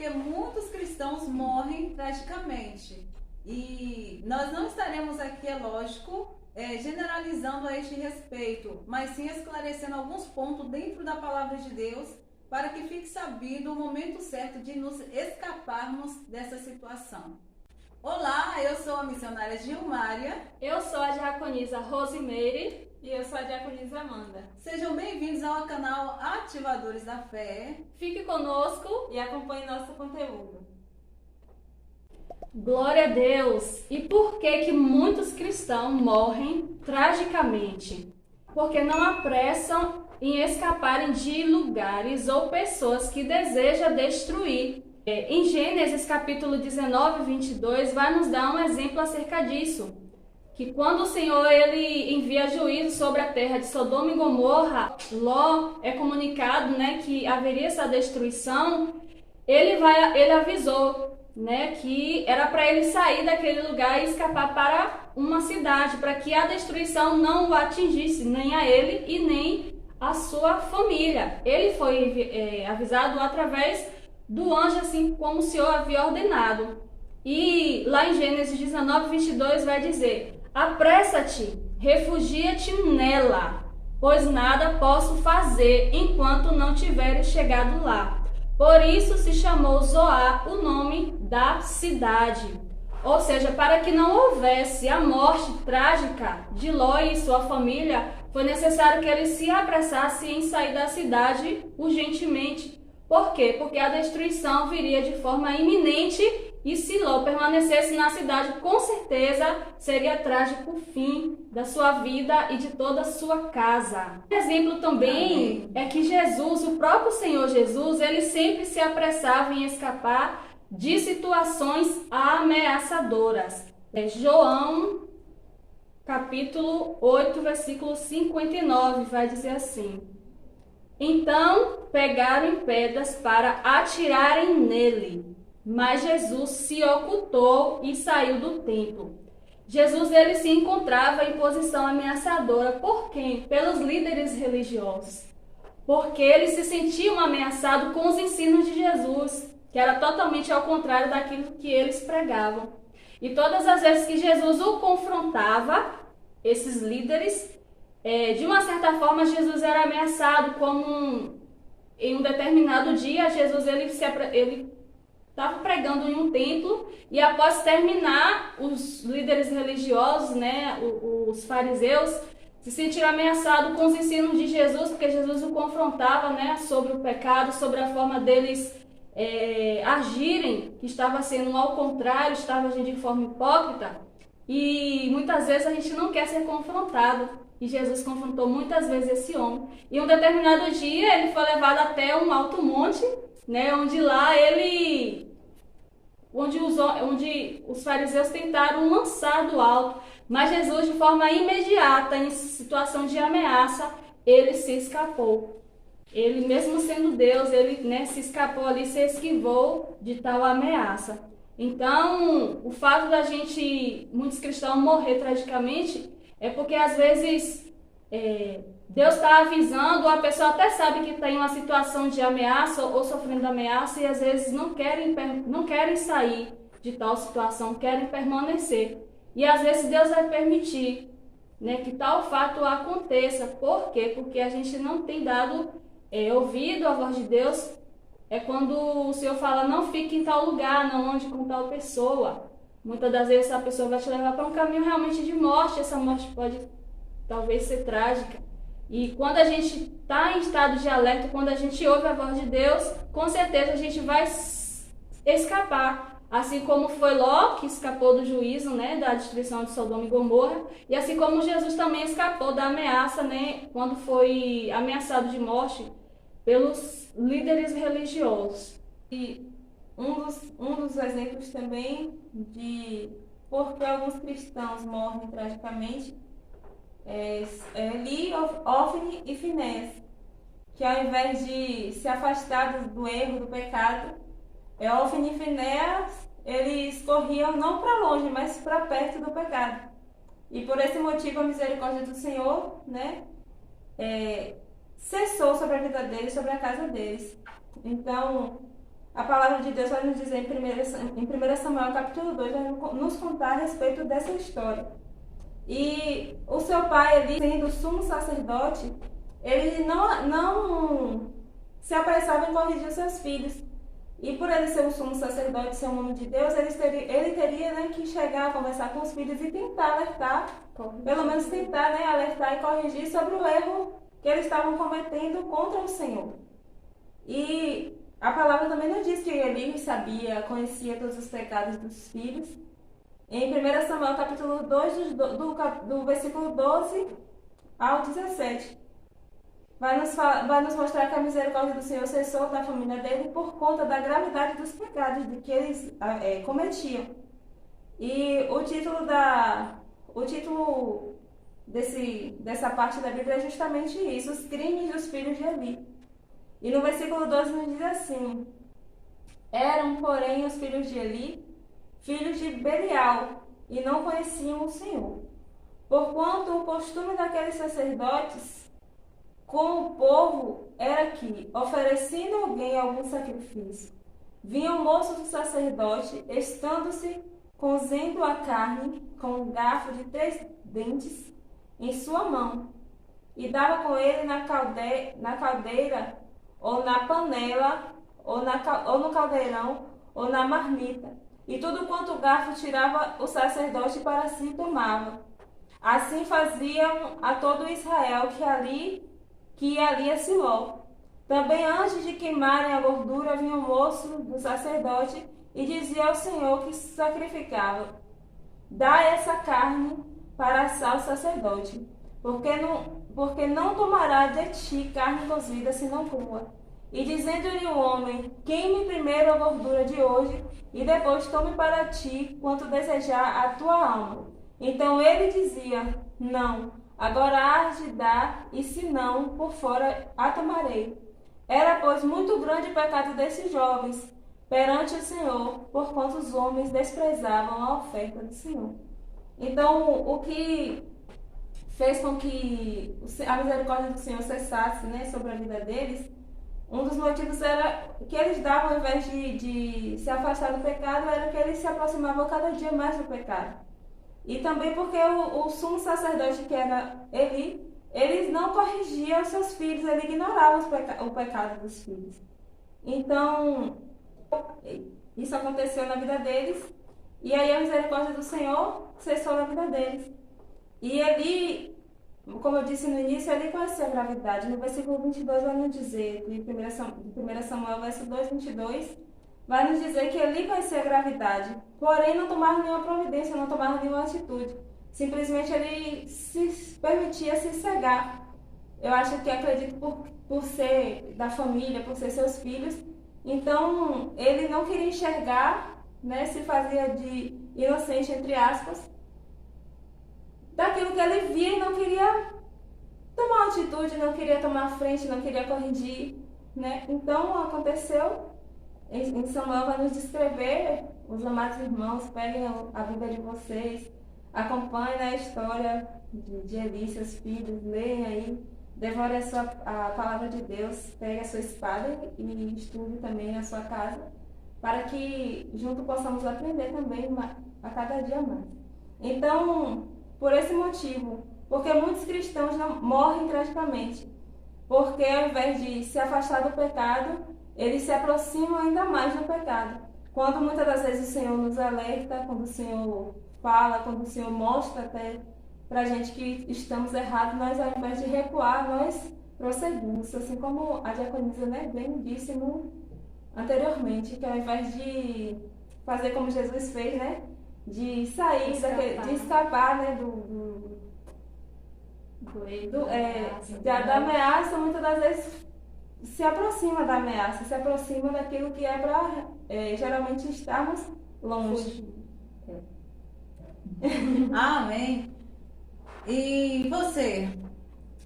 porque muitos cristãos morrem tragicamente. E nós não estaremos aqui, é lógico, generalizando a este respeito, mas sim esclarecendo alguns pontos dentro da palavra de Deus para que fique sabido o momento certo de nos escaparmos dessa situação. Olá, eu sou a missionária Gilmária. Eu sou a diaconisa Rosimeire. E eu sou a diaconisa Amanda. Sejam bem-vindos ao canal Ativadores da Fé. Fique conosco e acompanhe nosso conteúdo. Glória a Deus! E por que muitos cristãos morrem tragicamente? Porque não apressam em escaparem de lugares ou pessoas que desejam destruir. Em Gênesis capítulo 19, 22, vai nos dar um exemplo acerca disso. Que quando o Senhor ele envia juízo sobre a terra de Sodoma e Gomorra, Ló é comunicado, que haveria essa destruição, ele avisou, que era para ele sair daquele lugar e escapar para uma cidade, para que a destruição não o atingisse, nem a ele e nem a sua família. Ele foi avisado através do anjo, assim como o Senhor havia ordenado. E lá em Gênesis 19, 22 vai dizer: apressa-te, refugia-te nela, pois nada posso fazer enquanto não tiveres chegado lá. Por isso se chamou Zoar o nome da cidade. Ou seja, para que não houvesse a morte trágica de Ló e sua família, foi necessário que ele se apressasse em sair da cidade urgentemente. Por quê? Porque a destruição viria de forma iminente e se Ló permanecesse na cidade, com certeza seria trágico o fim da sua vida e de toda a sua casa. Um exemplo também é que Jesus, o próprio Senhor Jesus, ele sempre se apressava em escapar de situações ameaçadoras. João, capítulo 8, versículo 59, vai dizer assim: então pegaram pedras para atirarem nele, mas Jesus se ocultou e saiu do templo. Jesus ele se encontrava em posição ameaçadora. Por quem? Pelos líderes religiosos. Porque eles se sentiam ameaçados com os ensinos de Jesus, que era totalmente ao contrário daquilo que eles pregavam. E todas as vezes que Jesus o confrontava, esses líderes, de uma certa forma, Jesus era ameaçado, como em um determinado dia, Jesus ele estava pregando em um templo e após terminar, os líderes religiosos, os fariseus, se sentiram ameaçados com os ensinos de Jesus, porque Jesus o confrontava, sobre o pecado, sobre a forma deles agirem, que estava sendo ao contrário, estava agindo de forma hipócrita. E muitas vezes a gente não quer ser confrontado. E Jesus confrontou muitas vezes esse homem. E um determinado dia ele foi levado até um alto monte, onde lá onde os fariseus tentaram lançar do alto. Mas Jesus, de forma imediata, em situação de ameaça, ele se escapou. Ele, mesmo sendo Deus, ele se escapou ali, se esquivou de tal ameaça. Então, o fato da muitos cristãos morrer tragicamente, é porque às vezes Deus está avisando, ou a pessoa até sabe que está em uma situação de ameaça ou sofrendo ameaça e às vezes não querem sair de tal situação, querem permanecer. E às vezes Deus vai permitir que tal fato aconteça. Por quê? Porque a gente não tem dado ouvido à voz de Deus. É quando o Senhor fala: não fique em tal lugar, não ande com tal pessoa. Muitas das vezes essa pessoa vai te levar para um caminho realmente de morte. Essa morte pode talvez ser trágica. E quando a gente está em estado de alerta, quando a gente ouve a voz de Deus, com certeza a gente vai escapar. Assim como foi Ló, que escapou do juízo, da destruição de Sodoma e Gomorra. E assim como Jesus também escapou da ameaça, quando foi ameaçado de morte pelos líderes religiosos. E um dos exemplos também de por que alguns cristãos morrem tragicamente é Eli, Ofni e Finés, que ao invés de se afastar do erro, do pecado, Ofni e Finés, eles corriam não para longe, mas para perto do pecado. E por esse motivo a misericórdia do Senhor, cessou sobre a vida deles, sobre a casa deles. Então, a palavra de Deus vai nos dizer em 1 Samuel capítulo 2, vai nos contar a respeito dessa história. E o seu pai, ele sendo sumo sacerdote, ele não se apressava em corrigir os seus filhos. E por ele ser um sumo sacerdote, ser um homem de Deus, ele teria, né, que chegar a conversar com os filhos e tentar alertar, pelo menos tentar, né, alertar e corrigir sobre o erro que eles estavam cometendo contra o Senhor. E a palavra também nos diz que Eli conhecia todos os pecados dos filhos. Em 1 Samuel capítulo 2, do versículo 12 ao 17. Vai nos mostrar que a misericórdia do Senhor cessou da família dele por conta da gravidade dos pecados de que eles cometiam. E o título dessa parte da Bíblia é justamente isso, os crimes dos filhos de Eli. E no versículo 12 nos diz assim: eram, porém, os filhos de Eli, filhos de Belial, e não conheciam o Senhor. Porquanto o costume daqueles sacerdotes com o povo era que, oferecendo alguém algum sacrifício, vinha o moço do sacerdote, estando-se cozendo a carne com um garfo de 3 dentes em sua mão, e dava com ele na caldeira, ou na panela, ou no caldeirão, ou na marmita, e tudo quanto o garfo tirava o sacerdote para si tomava. Assim faziam a todo Israel que ia ali a Siló. Também antes de queimarem a gordura, vinha o moço do sacerdote e dizia ao Senhor que sacrificava: dá essa carne para assar o sacerdote, porque não tomará de ti carne cozida, senão crua. E dizendo-lhe o homem: queime primeiro a gordura de hoje, e depois tome para ti quanto desejar a tua alma. Então ele dizia: não, agora hás de dar, e se não, por fora a tomarei. Era, pois, muito grande o pecado desses jovens perante o Senhor, porquanto os homens desprezavam a oferta do Senhor. Então, o que fez com que a misericórdia do Senhor cessasse, né, sobre a vida deles, um dos motivos era que eles davam, ao invés de se afastar do pecado, era que eles se aproximavam cada dia mais do pecado. E também porque o sumo sacerdote, que era Eli, eles não corrigiam os seus filhos, ele ignorava o pecado dos filhos. Então, isso aconteceu na vida deles, e aí a misericórdia do Senhor cessou na vida deles. E Eli, como eu disse no início, ele conheceu a gravidade. No versículo 22 vai nos dizer, de 1 Samuel, verso 2, 22, vai nos dizer que Eli conhecia a gravidade, porém não tomava nenhuma providência, não tomava nenhuma atitude. Simplesmente ele se permitia se cegar. Eu acredito por ser da família, por ser seus filhos. Então, ele não queria enxergar, né, se fazia de inocente, entre aspas, daquilo que ele via e não queria tomar uma atitude, não queria tomar frente, não queria corrigir, né? Então, aconteceu, em Samuel vai nos descrever, os amados irmãos, peguem a Bíblia de vocês, acompanhem a história de Eli, seus filhos, leiam aí, devore a palavra de Deus, pegue a sua espada e estude também na sua casa, para que junto possamos aprender também a cada dia mais. Então, por esse motivo, porque muitos cristãos morrem tragicamente, porque ao invés de se afastar do pecado, eles se aproximam ainda mais do pecado. Quando muitas das vezes o Senhor nos alerta, quando o Senhor fala, quando o Senhor mostra até pra gente que estamos errados, nós ao invés de recuar, nós prosseguimos. Assim como a diaconisa, né, bem disse anteriormente, que ao invés de fazer como Jesus fez, né, de sair, de escapar, né, da ameaça, muitas das vezes se aproxima da ameaça, se aproxima daquilo que é para geralmente estarmos longe. Amém. E você,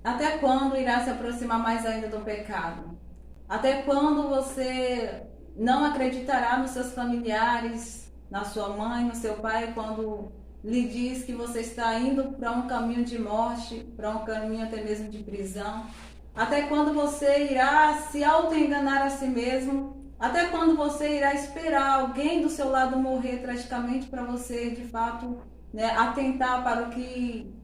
até quando irá se aproximar mais ainda do pecado? Até quando você não acreditará nos seus familiares, na sua mãe, no seu pai, quando lhe diz que você está indo para um caminho de morte, para um caminho até mesmo de prisão? Até quando você irá se auto-enganar a si mesmo, Até quando você irá esperar alguém do seu lado morrer tragicamente para você, de fato, né, atentar para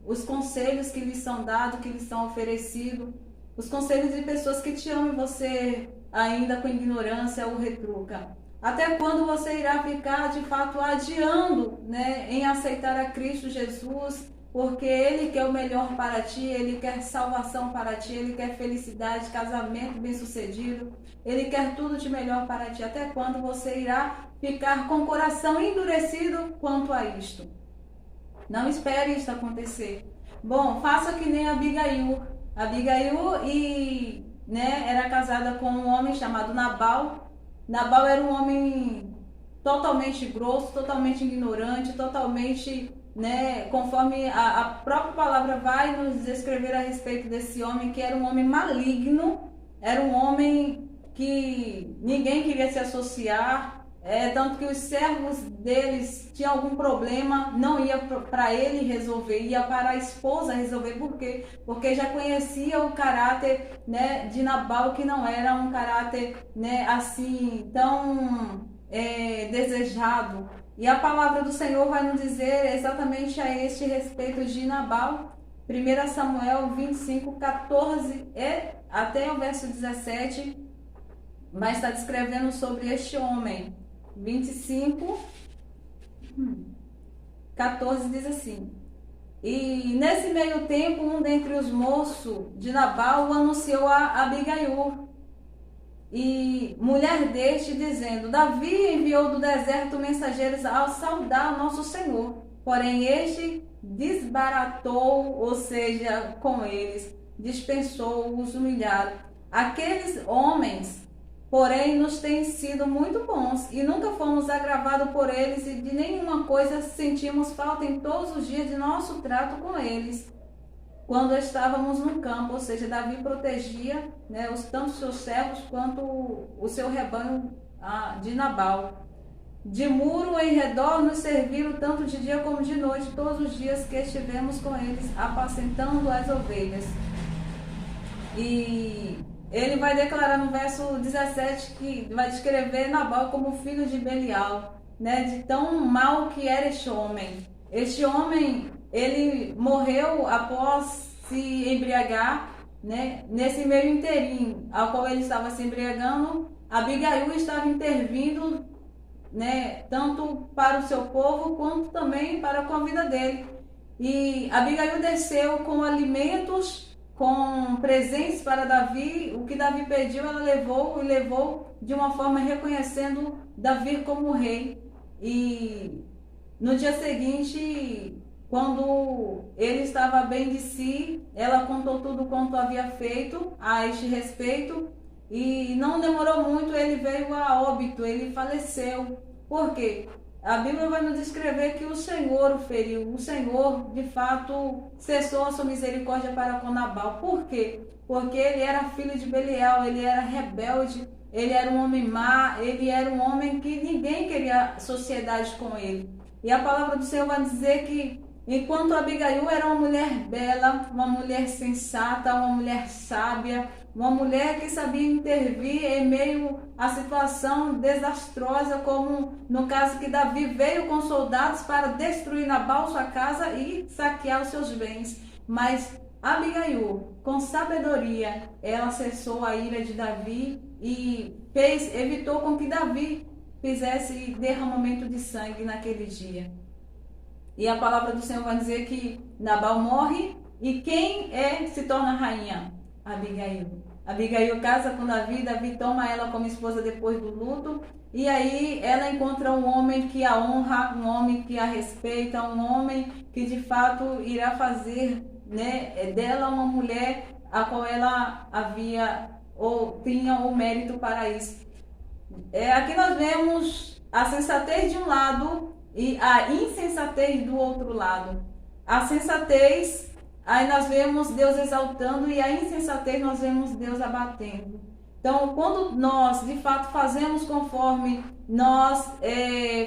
os conselhos que lhes são dados, que lhes são oferecidos, os conselhos de pessoas que te amam e você ainda com ignorância ou retruca? Até quando você irá ficar, de fato, adiando, né, em aceitar a Cristo Jesus, porque Ele quer o melhor para ti, Ele quer salvação para ti, Ele quer felicidade, casamento bem-sucedido, Ele quer tudo de melhor para ti. Até quando você irá ficar com o coração endurecido quanto a isto? Não espere isso acontecer. Bom, faça que nem Abigail. Abigail era casada com um homem chamado Nabal. Nabal era um homem totalmente grosso, totalmente ignorante, totalmente, conforme a própria palavra vai nos descrever a respeito desse homem, que era um homem maligno, era um homem que ninguém queria se associar, tanto que os servos deles tinham algum problema, não ia para ele resolver, ia para a esposa resolver. Por quê? Porque já conhecia o caráter, de Nabal, que não era um caráter, assim, tão desejado. E a palavra do Senhor vai nos dizer exatamente a este respeito de Nabal. 1 Samuel 25, 14 até o verso 17, mas está descrevendo sobre este homem. 25, 14 diz assim: e nesse meio tempo, um dentre os moços de Nabal o anunciou a Abigail, e mulher deste, dizendo: Davi enviou do deserto mensageiros ao saudar nosso Senhor, porém este desbaratou, ou seja, com eles, dispensou, os humilharam. Aqueles homens, porém, nos têm sido muito bons, e nunca fomos agravados por eles, e de nenhuma coisa sentimos falta em todos os dias de nosso trato com eles, quando estávamos no campo. Ou seja, Davi protegia, tanto os seus servos quanto o seu rebanho de Nabal. De muro em redor nos serviram tanto de dia como de noite, todos os dias que estivemos com eles, apacentando as ovelhas. E ele vai declarar no verso 17 que vai descrever Nabal como filho de Belial, de tão mal que era este homem. Este homem, ele morreu após se embriagar, nesse meio inteirinho ao qual ele estava se embriagando, Abigail estava intervindo, tanto para o seu povo quanto também para com a vida dele. E Abigail desceu com alimentos, com presentes para Davi. O que Davi pediu, ela levou, e levou de uma forma reconhecendo Davi como rei. E no dia seguinte, quando ele estava bem de si, ela contou tudo quanto havia feito a este respeito, e não demorou muito, ele veio a óbito, ele faleceu. Por quê? A Bíblia vai nos descrever que o Senhor o feriu, o Senhor, de fato, cessou a sua misericórdia para com Nabal. Por quê? Porque ele era filho de Belial, ele era rebelde, ele era um homem má, ele era um homem que ninguém queria sociedade com ele. E a palavra do Senhor vai dizer que, enquanto Abigail era uma mulher bela, uma mulher sensata, uma mulher sábia, uma mulher que sabia intervir em meio à situação desastrosa, como no caso que Davi veio com soldados para destruir Nabal, sua casa, e saquear os seus bens. Mas Abigail, com sabedoria, ela cessou a ira de Davi e evitou com que Davi fizesse derramamento de sangue naquele dia. E a palavra do Senhor vai dizer que Nabal morre, e quem se torna rainha? Abigail. Abigail casa com Davi, Davi toma ela como esposa depois do luto, e aí ela encontra um homem que a honra, um homem que a respeita, um homem que de fato irá fazer, dela uma mulher a qual ela havia ou tinha o mérito para isso. Aqui nós vemos a sensatez de um lado e a insensatez do outro lado. A sensatez, aí nós vemos Deus exaltando, e a insensatez nós vemos Deus abatendo. Então, quando nós de fato fazemos conforme nós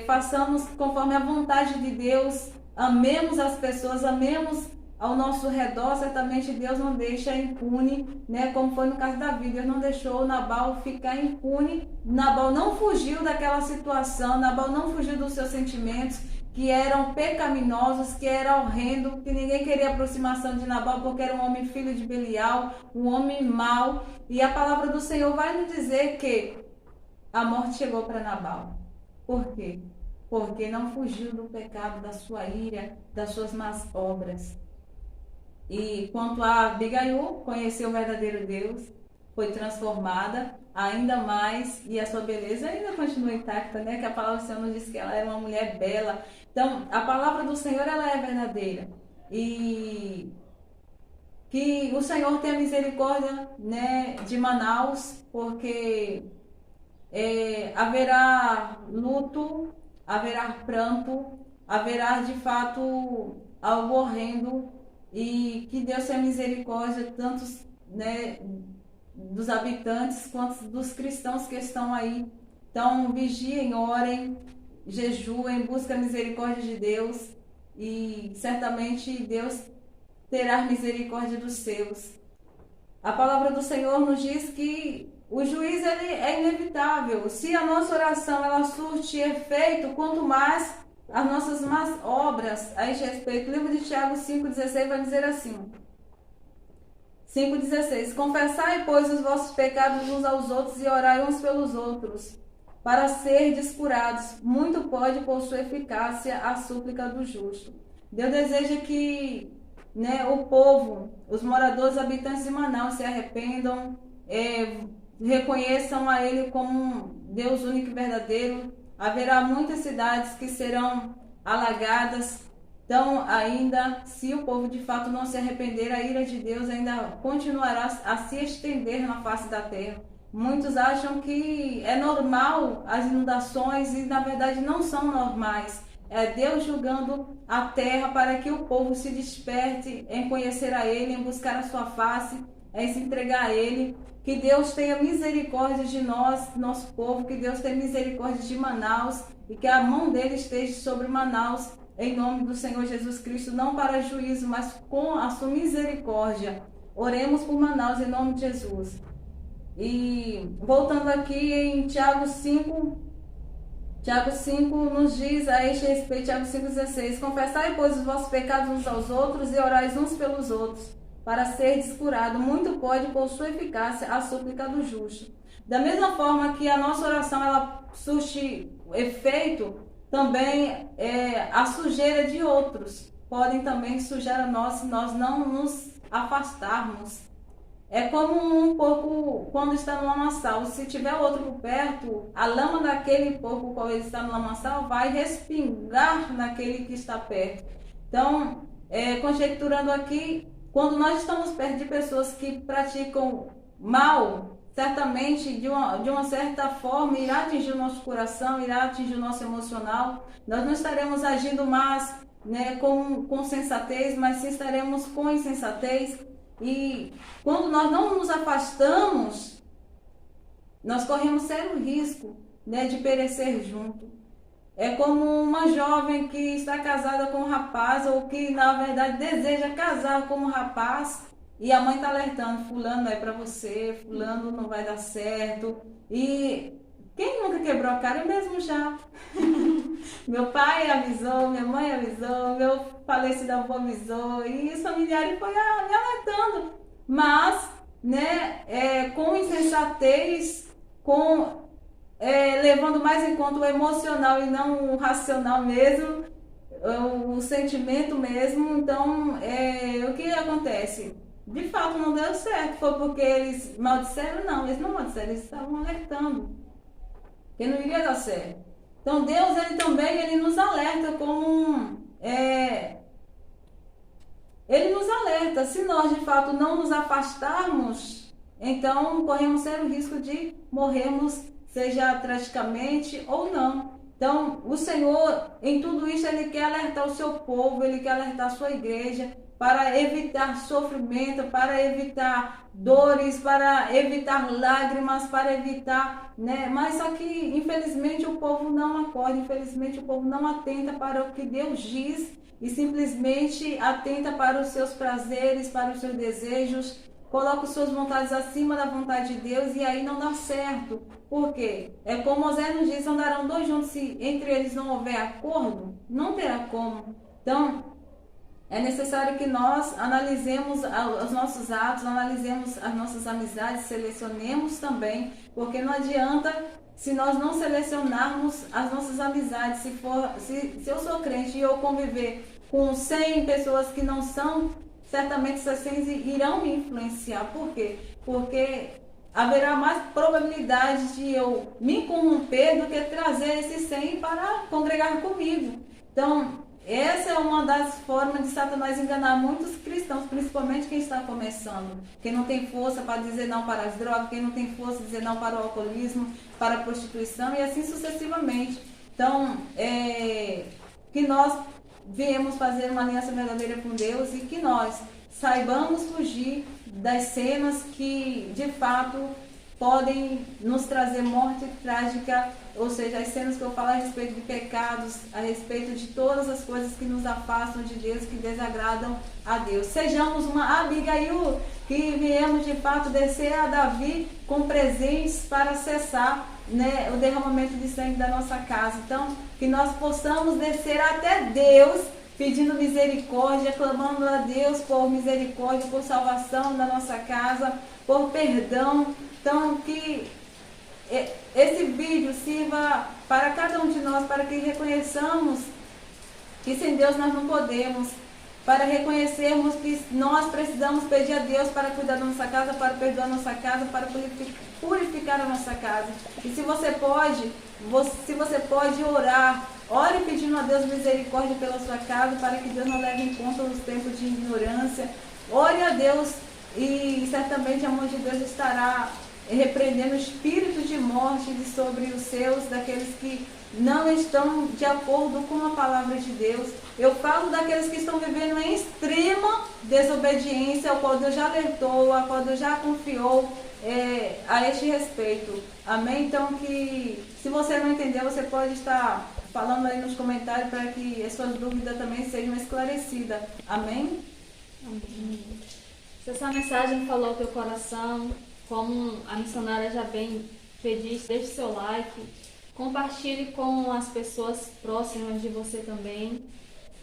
façamos conforme a vontade de Deus, amemos as pessoas, amemos ao nosso redor, certamente Deus não deixa impune, né? Como foi no caso da Davi, Deus não deixou Nabal ficar impune. Nabal não fugiu daquela situação, Nabal não fugiu dos seus sentimentos, que eram pecaminosos, que era horrendo, que ninguém queria aproximação de Nabal, porque era um homem filho de Belial, um homem mau. E a palavra do Senhor vai nos dizer que a morte chegou para Nabal. Por quê? Porque não fugiu do pecado, da sua ira, das suas más obras. E quanto a Abigail, conheceu o verdadeiro Deus, foi transformada ainda mais, e a sua beleza ainda continua intacta, né? Que a palavra do Senhor nos diz que ela era uma mulher bela. Então, a palavra do Senhor, ela é verdadeira. E que o Senhor tenha misericórdia, né, de Manaus, porque haverá luto, haverá pranto, haverá de fato algo horrendo, e que Deus tenha misericórdia tanto, né, dos habitantes quanto dos cristãos que estão aí. Então vigiem, orem, jejuem, busquem a misericórdia de Deus, e certamente Deus terá misericórdia dos seus. A palavra do Senhor nos diz que o juízo ele é inevitável. Se a nossa oração ela surte efeito, quanto mais as nossas más obras a este respeito. O livro de Tiago 5,16 vai dizer assim: 5,16: Confessai, pois, os vossos pecados uns aos outros e orai uns pelos outros, para serdes curados. Muito pode, por sua eficácia, a súplica do justo. Deus deseja que, né, o povo, os moradores, habitantes de Manaus se arrependam, reconheçam a Ele como Deus único e verdadeiro. Haverá muitas cidades que serão alagadas. Então, ainda, se o povo de fato não se arrepender, a ira de Deus ainda continuará a se estender na face da terra. Muitos acham que é normal as inundações e, na verdade, não são normais. É Deus julgando a terra para que o povo se desperte em conhecer a Ele, em buscar a sua face, em se entregar a Ele. Que Deus tenha misericórdia de nós, nosso povo, que Deus tenha misericórdia de Manaus e que a mão dele esteja sobre Manaus, em nome do Senhor Jesus Cristo, não para juízo, mas com a sua misericórdia. Oremos por Manaus em nome de Jesus. E voltando aqui em Tiago 5 nos diz a este respeito, Tiago 5,16: Confessai, pois, os vossos pecados uns aos outros e orais uns pelos outros, para serdes curado. Muito pode, por sua eficácia, a súplica do justo. Da mesma forma que a nossa oração ela surte efeito, também a sujeira de outros podem também sujar a nós se nós não nos afastarmos. É como um porco quando está no lamaçal. Se tiver outro por perto, a lama daquele porco qual ele está no lamaçal vai respingar naquele que está perto. Então, conjecturando aqui, quando nós estamos perto de pessoas que praticam mal, certamente de uma certa forma irá atingir o nosso coração, irá atingir o nosso emocional. Nós não estaremos agindo mais, né, com sensatez, mas sim estaremos com insensatez. E quando nós não nos afastamos, nós corremos sério risco, né, de perecer junto. É como uma jovem que está casada com um rapaz, ou que na verdade deseja casar com um rapaz, e a mãe está alertando: fulano não é para você, fulano não vai dar certo. E quem nunca quebrou a cara? Eu mesmo já. Meu pai avisou, minha mãe avisou, meu falecido avô avisou, e os familiares foram me alertando. Mas, né, com insensatez, levando mais em conta o emocional e não o racional mesmo, o sentimento mesmo. Então, o que acontece? De fato não deu certo. Foi porque eles maldisseram? Não, eles não maldisseram, eles estavam alertando que não iria dar certo. Então Deus, ele nos alerta como ele nos alerta. Se nós de fato não nos afastarmos, então corremos sério risco de morrermos, seja tragicamente ou não. Então o Senhor, em tudo isso, Ele quer alertar o seu povo, Ele quer alertar a sua igreja, para evitar sofrimento, para evitar dores, para evitar lágrimas, para evitar, né? Mas só que, infelizmente, o povo não acorda, infelizmente, o povo não atenta para o que Deus diz e simplesmente atenta para os seus prazeres, para os seus desejos, coloca as suas vontades acima da vontade de Deus e aí não dá certo. Por quê? É como Moisés nos diz, andarão dois juntos, se entre eles não houver acordo, não terá como. Então, é necessário que nós analisemos os nossos atos, analisemos as nossas amizades, selecionemos também, porque não adianta se nós não selecionarmos as nossas amizades. Se eu sou crente e eu conviver com 100 pessoas que não são, certamente essas 100 irão me influenciar. Por quê? Porque haverá mais probabilidade de eu me corromper do que trazer esses 100 para congregar comigo. Então, essa é uma das formas de Satanás enganar muitos cristãos, principalmente quem está começando. Quem não tem força para dizer não para as drogas, quem não tem força para dizer não para o alcoolismo, para a prostituição e assim sucessivamente. Então, que nós viemos fazer uma aliança verdadeira com Deus e que nós saibamos fugir das cenas que, de fato, podem nos trazer morte trágica, ou seja, as cenas que eu falo a respeito de pecados, a respeito de todas as coisas que nos afastam de Deus, que desagradam a Deus. Sejamos uma Abigail, que viemos de fato descer a Davi com presentes para cessar, né, o derramamento de sangue da nossa casa. Então, que nós possamos descer até Deus, pedindo misericórdia, clamando a Deus por misericórdia, por salvação da nossa casa, por perdão. Então, que esse vídeo sirva para cada um de nós, para que reconheçamos que sem Deus nós não podemos, para reconhecermos que nós precisamos pedir a Deus para cuidar da nossa casa, para perdoar a nossa casa, para purificar a nossa casa. E se você pode orar, ore pedindo a Deus misericórdia pela sua casa, para que Deus não leve em conta os tempos de ignorância. Ore a Deus e certamente a mão de Deus estará repreendendo o espírito de morte sobre os seus, daqueles que não estão de acordo com a palavra de Deus. Eu falo daqueles que estão vivendo em extrema desobediência, ao qual Deus já alertou, ao qual Deus já confiou a este respeito. Amém? Então, que se você não entendeu, você pode estar falando aí nos comentários para que as suas dúvidas também sejam esclarecidas. Amém? Amém. Se essa mensagem falou ao teu coração, como a missionária já bem pedisse, deixe seu like, compartilhe com as pessoas próximas de você também,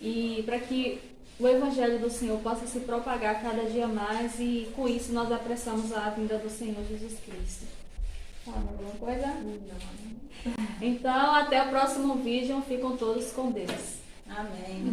e para que o Evangelho do Senhor possa se propagar cada dia mais, e com isso nós apressamos a vinda do Senhor Jesus Cristo. Fala alguma coisa? Não. Então, até o próximo vídeo. Ficam todos com Deus. Amém.